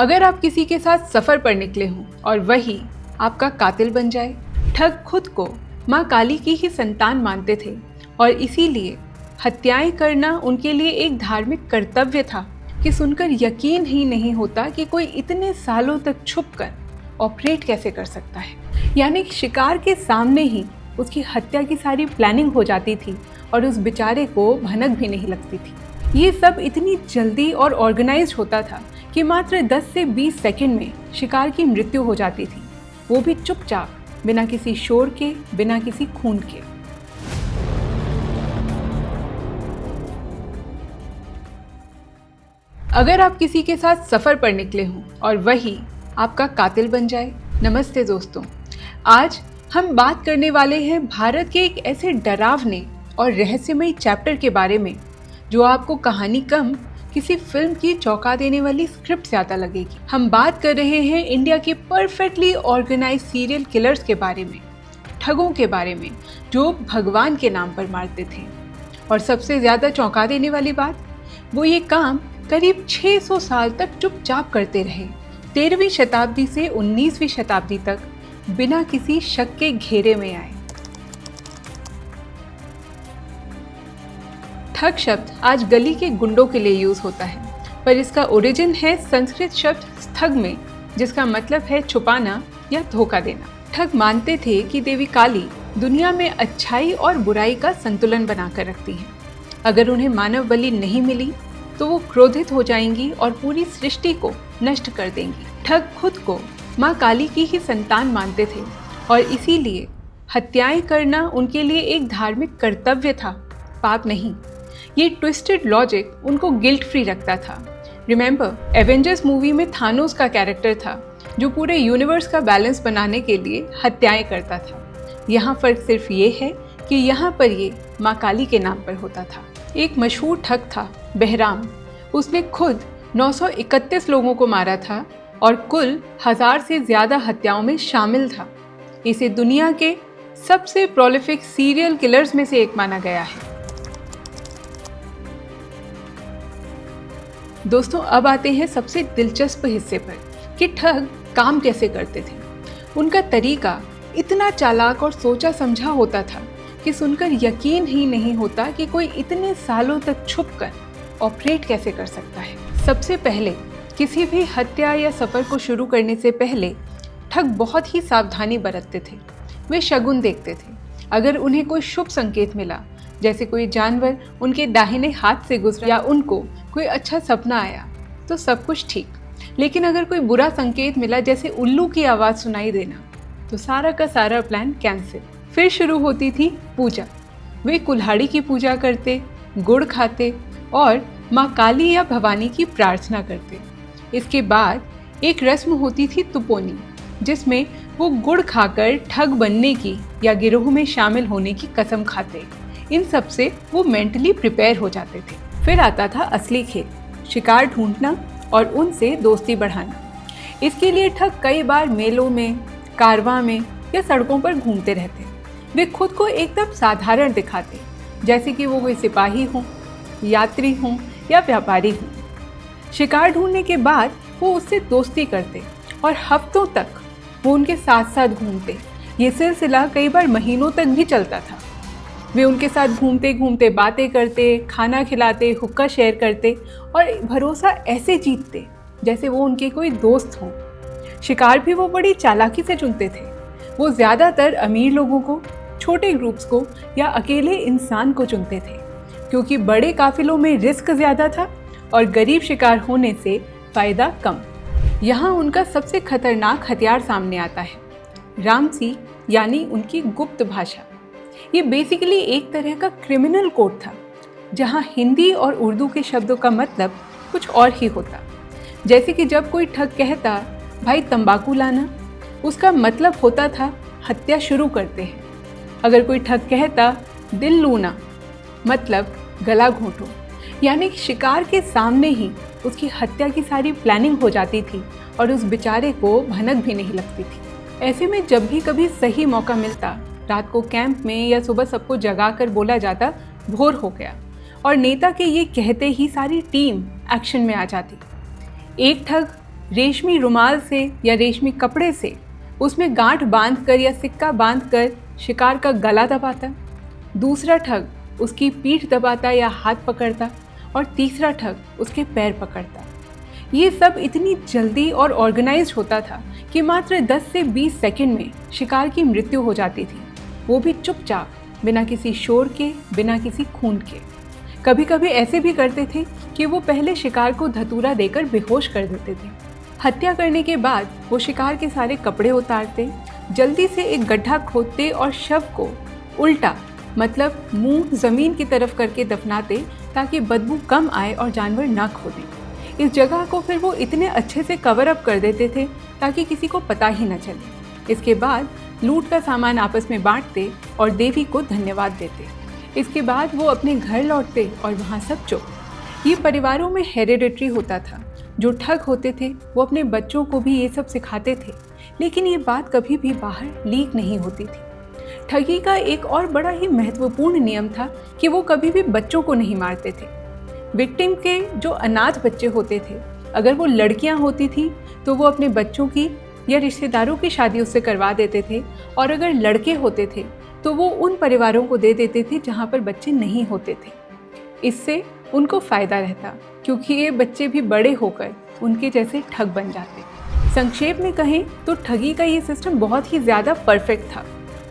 अगर आप किसी के साथ सफ़र पर निकले हों और वही आपका कातिल बन जाए। ठग खुद को माँ काली की ही संतान मानते थे और इसीलिए हत्याएं करना उनके लिए एक धार्मिक कर्तव्य था कि सुनकर यकीन ही नहीं होता कि कोई इतने सालों तक छुपकर ऑपरेट कैसे कर सकता है। यानी कि शिकार के सामने ही उसकी हत्या की सारी प्लानिंग हो जाती थी और उस बेचारे को भनक भी नहीं लगती थी। ये सब इतनी जल्दी और ऑर्गेनाइज्ड होता था कि मात्र 10 से 20 सेकंड में शिकार की मृत्यु हो जाती थी, वो भी चुपचाप, बिना किसी शोर के, बिना किसी खून के। अगर आप किसी के साथ सफ़र पर निकले हों और वही आपका कातिल बन जाए। नमस्ते दोस्तों, आज हम बात करने वाले हैं भारत के एक ऐसे डरावने और रहस्यमयी चैप्टर के बारे में जो आपको कहानी कम किसी फिल्म की चौंका देने वाली स्क्रिप्ट ज़्यादा लगेगी। हम बात कर रहे हैं इंडिया के परफेक्टली ऑर्गेनाइज सीरियल किलर्स के बारे में, ठगों के बारे में जो भगवान के नाम पर मारते थे। और सबसे ज़्यादा चौंका देने वाली बात, वो ये काम करीब 600 साल तक चुपचाप करते रहे। 13वीं शताब्दी से 19वीं शताब्दी तक बिना किसी शक के घेरे में आए। ठग शब्द आज गली के गुंडों के लिए यूज होता है, पर इसका ओरिजिन है संस्कृत शब्द स्थग में, जिसका मतलब है छुपाना या धोखा देना। ठग मानते थे कि देवी काली दुनिया में अच्छाई और बुराई का संतुलन बनाकर रखती हैं। अगर उन्हें मानव बलि नहीं मिली तो वो क्रोधित हो जाएंगी और पूरी सृष्टि को नष्ट कर देंगी। ठग खुद को माँ काली की ही संतान मानते थे और इसीलिए हत्याएं करना उनके लिए एक धार्मिक कर्तव्य था, पाप नहीं। ये ट्विस्टेड लॉजिक उनको गिल्ट फ्री रखता था। रिमेंबर, एवेंजर्स मूवी में थानोस का कैरेक्टर था जो पूरे यूनिवर्स का बैलेंस बनाने के लिए हत्याएं करता था। यहाँ फर्क सिर्फ ये है कि यहाँ पर ये माँ काली के नाम पर होता था। एक मशहूर ठग था बहराम, उसने खुद 931 लोगों को मारा था और कुल 1000 से ज़्यादा हत्याओं में शामिल था। इसे दुनिया के सबसे प्रोलिफिक सीरियल किलर्स में से एक माना गया है। दोस्तों, अब आते हैं सबसे दिलचस्प हिस्से पर कि ठग काम कैसे करते थे। उनका तरीका इतना चालाक और सोचा समझा होता था कि सुनकर यकीन ही नहीं होता कि कोई इतने सालों तक छुपकर ऑपरेट कैसे कर सकता है। सबसे पहले किसी भी हत्या या सफ़र को शुरू करने से पहले ठग बहुत ही सावधानी बरतते थे। वे शगुन देखते थे। अगर उन्हें कोई शुभ संकेत मिला, जैसे कोई जानवर उनके दाहिने हाथ से गुजरा या उनको कोई अच्छा सपना आया, तो सब कुछ ठीक। लेकिन अगर कोई बुरा संकेत मिला, जैसे उल्लू की आवाज़ सुनाई देना, तो सारा का सारा प्लान कैंसिल। फिर शुरू होती थी पूजा। वे कुल्हाड़ी की पूजा करते, गुड़ खाते और माँ काली या भवानी की प्रार्थना करते। इसके बाद एक रस्म होती थी तुपोनी, जिसमें वो गुड़ खाकर ठग बनने की या गिरोह में शामिल होने की कसम खाते। इन सब से वो मेंटली प्रिपेयर हो जाते थे। फिर आता था असली खेल, शिकार ढूंढना और उनसे दोस्ती बढ़ाना। इसके लिए ठग कई बार मेलों में, कारवां में या सड़कों पर घूमते रहते। वे खुद को एकदम साधारण दिखाते, जैसे कि वो कोई सिपाही हों, यात्री हों या व्यापारी हों। शिकार ढूंढने के बाद वो उससे दोस्ती करते और हफ्तों तक वो उनके साथ साथ घूमते। ये सिलसिला कई बार महीनों तक भी चलता था। वे उनके साथ घूमते घूमते बातें करते, खाना खिलाते, हुक्का शेयर करते और भरोसा ऐसे जीतते जैसे वो उनके कोई दोस्त हों। शिकार भी वो बड़ी चालाकी से चुनते थे। वो ज़्यादातर अमीर लोगों को, छोटे ग्रुप्स को या अकेले इंसान को चुनते थे, क्योंकि बड़े काफिलों में रिस्क ज़्यादा था और गरीब शिकार होने से फ़ायदा कम। यहाँ उनका सबसे खतरनाक हथियार सामने आता है, रामसी, यानी उनकी गुप्त भाषा। ये बेसिकली एक तरह का क्रिमिनल कोड था, जहाँ हिंदी और उर्दू के शब्दों का मतलब कुछ और ही होता। जैसे कि जब कोई ठग कहता, भाई तंबाकू लाना, उसका मतलब होता था हत्या शुरू करते हैं। अगर कोई ठग कहता दिल लूना, मतलब गला घोंटो। यानी शिकार के सामने ही उसकी हत्या की सारी प्लानिंग हो जाती थी और उस बेचारे को भनक भी नहीं लगती थी। ऐसे में जब भी कभी सही मौका मिलता, रात को कैंप में या सुबह सबको जगाकर बोला जाता भोर हो गया, और नेता के ये कहते ही सारी टीम एक्शन में आ जाती। एक ठग रेशमी रुमाल से या रेशमी कपड़े से उसमें गांठ बांधकर या सिक्का बांधकर शिकार का गला दबाता। दूसरा ठग उसकी पीठ दबाता या हाथ पकड़ता और तीसरा ठग उसके पैर पकड़ता। ये सब इतनी जल्दी और ऑर्गेनाइज्ड होता था कि मात्र 10 से 20 सेकंड में शिकार की मृत्यु हो जाती थी, वो भी चुपचाप, बिना किसी शोर के, बिना किसी खून के। कभी कभी ऐसे भी करते थे कि वो पहले शिकार को धतूरा देकर बेहोश कर देते थे। हत्या करने के बाद वो शिकार के सारे कपड़े उतारते, जल्दी से एक गड्ढा खोदते और शव को उल्टा, मतलब मुंह जमीन की तरफ करके दफनाते ताकि बदबू कम आए और जानवर ना खोदें। इस जगह को फिर वो इतने अच्छे से कवर अप कर देते थे ताकि किसी को पता ही न चले। इसके बाद लूट का सामान आपस में बांटते और देवी को धन्यवाद देते। इसके बाद वो अपने घर लौटते और वहाँ सब चुप। ये परिवारों में हेरिडिटरी होता था। जो ठग होते थे वो अपने बच्चों को भी ये सब सिखाते थे, लेकिन ये बात कभी भी बाहर लीक नहीं होती थी। ठगी का एक और बड़ा ही महत्वपूर्ण नियम था कि वो कभी भी बच्चों को नहीं मारते थे। विक्टिम के जो अनाथ बच्चे होते थे, अगर वो लड़कियां होती थी तो वो अपने बच्चों की या रिश्तेदारों की शादी उससे करवा देते थे, और अगर लड़के होते थे तो वो उन परिवारों को दे देते थे जहाँ पर बच्चे नहीं होते थे। इससे उनको फ़ायदा रहता, क्योंकि ये बच्चे भी बड़े होकर उनके जैसे ठग बन जाते। संक्षेप में कहें तो ठगी का ये सिस्टम बहुत ही ज़्यादा परफेक्ट था।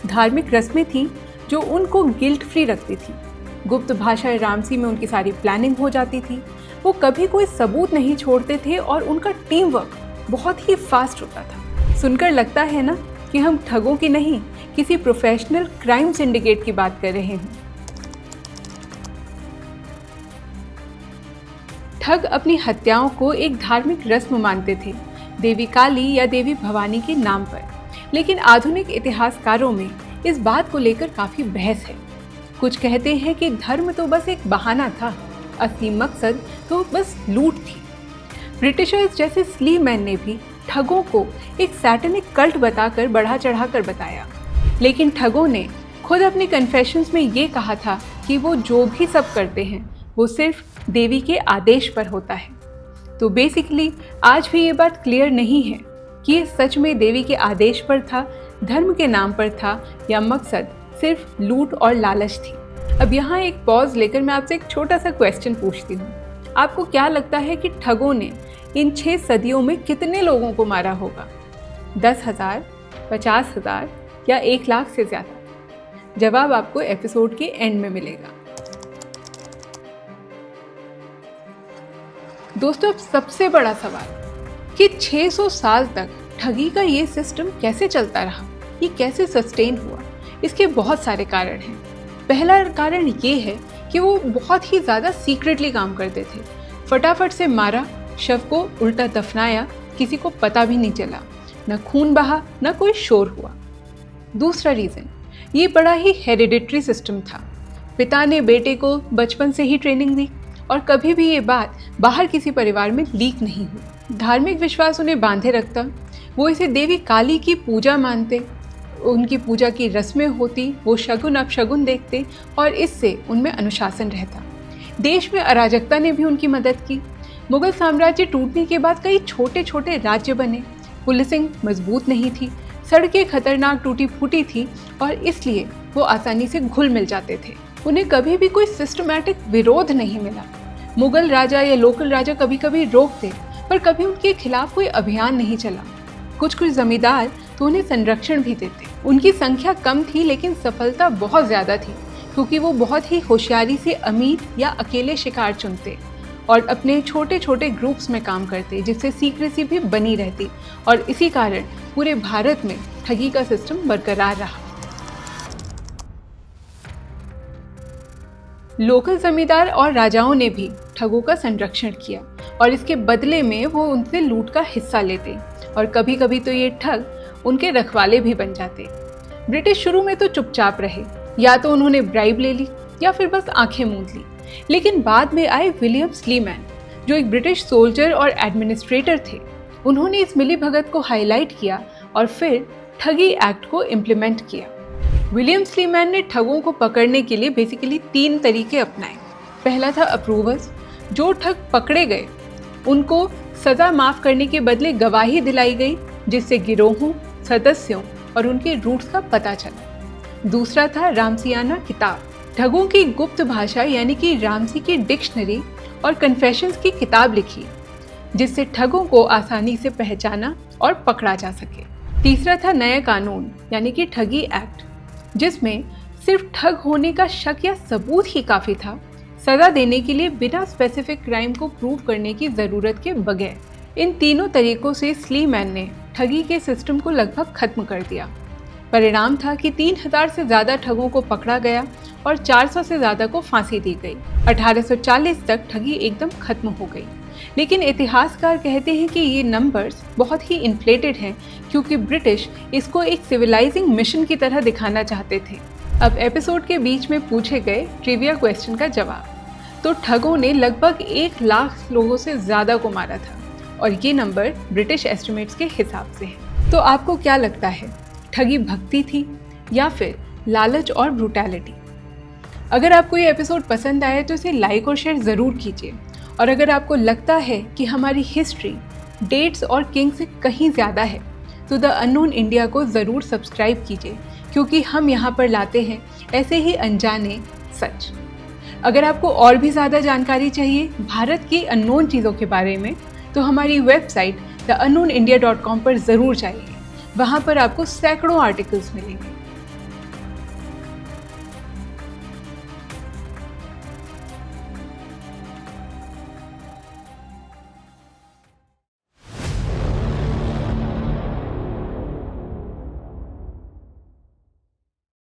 धार्मिक रस्में थीं जो उनको गिल्ट फ्री रखती थी। गुप्त भाषा रामसी में उनकी सारी प्लानिंग हो जाती थी। वो कभी कोई सबूत नहीं छोड़ते थे और उनका टीम वर्क बहुत ही फास्ट होता था। सुनकर लगता है ना कि हम ठगों की नहीं, किसी प्रोफेशनल क्राइम सिंडिकेट की बात कर रहे हैं। ठग अपनी हत्याओं को एक धार्मिक रस्म मानते थे, देवी काली या देवी भवानी के नाम पर। लेकिन आधुनिक इतिहासकारों में इस बात को लेकर काफ़ी बहस है। कुछ कहते हैं कि धर्म तो बस एक बहाना था, असली मकसद तो बस लूट थी। ब्रिटिशर्स जैसे स्लीमैन ने भी ठगों को एक सैटेनिक कल्ट बताकर बढ़ा चढ़ाकर बताया, लेकिन ठगों ने खुद अपनी कन्फेशंस में ये कहा था कि वो जो भी सब करते हैं वो सिर्फ देवी के आदेश पर होता है। तो बेसिकली आज भी ये बात क्लियर नहीं है कि ये सच में देवी के आदेश पर था, धर्म के नाम पर था, या मकसद सिर्फ लूट और लालच थी। अब यहाँ एक पॉज लेकर मैं आपसे एक छोटा सा क्वेश्चन पूछती हूँ। आपको क्या लगता है कि ठगों ने इन 6 सदियों में कितने लोगों को मारा होगा? 10,000, 50,000 या 1 लाख से ज़्यादा? जवाब आपको एपिसोड के एंड में मिलेगा। दोस्तों, अब सबसे बड़ा सवाल कि 600 साल तक ठगी का ये सिस्टम कैसे चलता रहा, ये कैसे सस्टेन हुआ? इसके बहुत सारे कारण हैं। पहला कारण ये है कि वो बहुत ही ज़्यादा सीक्रेटली काम करते थे। फटाफट से मारा, शव को उल्टा दफनाया, किसी को पता भी नहीं चला, न खून बहा, न कोई शोर हुआ। दूसरा रीज़न, ये बड़ा ही हेरिडिटरी सिस्टम था। पिता ने बेटे को बचपन से ही ट्रेनिंग दी और कभी भी ये बात बाहर किसी परिवार में लीक नहीं हुई। धार्मिक विश्वास उन्हें बांधे रखता। वो इसे देवी काली की पूजा मानते, उनकी पूजा की रस्में होती, वो शगुन अपशगुन देखते और इससे उनमें अनुशासन रहता। देश में अराजकता ने भी उनकी मदद की। मुगल साम्राज्य टूटने के बाद कई छोटे छोटे राज्य बने। पुलिसिंग मजबूत नहीं थी, सड़कें खतरनाक टूटी फूटी थी और इसलिए वो आसानी से घुल मिल जाते थे। उन्हें कभी भी कोई सिस्टमैटिक विरोध नहीं मिला। मुगल राजा या लोकल राजा कभी कभी रोकते, पर कभी उनके खिलाफ कोई अभियान नहीं चला। कुछ कुछ जमींदार तो उन्हें संरक्षण भी देते। उनकी संख्या कम थी लेकिन सफलता बहुत ज़्यादा थी, क्योंकि वो बहुत ही होशियारी से अमीर या अकेले शिकार चुनते और अपने छोटे छोटे ग्रुप्स में काम करते, जिससे सीक्रेसी भी बनी रहती और इसी कारण पूरे भारत में ठगी का सिस्टम बरकरार रहा। लोकल जमींदार और राजाओं ने भी ठगों का संरक्षण किया और इसके बदले में वो उनसे लूट का हिस्सा लेते और कभी कभी तो ये ठग उनके रखवाले भी बन जाते। ब्रिटिश शुरू में तो चुपचाप रहे, या तो उन्होंने ब्राइब ले ली या फिर बस आंखें मूंद ली। लेकिन बाद में आए विलियम स्लीमैन, जो एक ब्रिटिश सोल्जर और एडमिनिस्ट्रेटर थे। उन्होंने इस मिलीभगत को हाईलाइट किया और फिर ठगी एक्ट को इम्प्लीमेंट किया। विलियम स्लीमैन ने ठगों को पकड़ने के लिए बेसिकली 3 तरीके अपनाए। पहला था अप्रूवर्स। जो ठग पकड़े गए उनको सजा माफ करने के बदले गवाही दिलाई गई, जिससे गिरोहों, सदस्यों और उनके रूट्स का पता चला। दूसरा था रामसियाना किताब, ठगों की गुप्त भाषा यानी कि रामसी की डिक्शनरी और कन्फेशंस की किताब लिखी, जिससे ठगों को आसानी से पहचाना और पकड़ा जा सके। तीसरा था नया कानून यानी कि ठगी एक्ट, जिसमें सिर्फ ठग होने का शक या सबूत ही काफी था सजा देने के लिए, बिना स्पेसिफिक क्राइम को प्रूव करने की जरूरत के बगैर। इन तीनों तरीकों से स्लीमैन ने ठगी के सिस्टम को लगभग खत्म कर दिया। परिणाम था कि 3000 से ज्यादा ठगों को पकड़ा गया और 400 से ज्यादा को फांसी दी गई। 1840 तक ठगी एकदम खत्म हो गई। लेकिन इतिहासकार कहते हैं कि ये नंबर्स बहुत ही इन्फ्लेटेड हैं, क्योंकि ब्रिटिश इसको एक सिविलाइजिंग मिशन की तरह दिखाना चाहते थे। अब एपिसोड के बीच में पूछे गए ट्रिविया क्वेश्चन का जवाब। तो ठगों ने लगभग 1 लाख लोगों से ज़्यादा को मारा था, और ये नंबर ब्रिटिश एस्टिमेट्स के हिसाब से है। तो आपको क्या लगता है, ठगी भक्ति थी या फिर लालच और ब्रूटैलिटी? अगर आपको ये एपिसोड पसंद आए तो इसे लाइक और शेयर ज़रूर कीजिए। और अगर आपको लगता है कि हमारी हिस्ट्री डेट्स और किंग से कहीं ज़्यादा है, तो द अननोन इंडिया को ज़रूर सब्सक्राइब कीजिए, क्योंकि हम यहाँ पर लाते हैं ऐसे ही अनजाने सच। अगर आपको और भी ज़्यादा जानकारी चाहिए भारत की अननोन चीज़ों के बारे में, तो हमारी वेबसाइट theunknownIndia.com पर ज़रूर जाइए। वहाँ पर आपको सैकड़ों आर्टिकल्स मिलेंगे।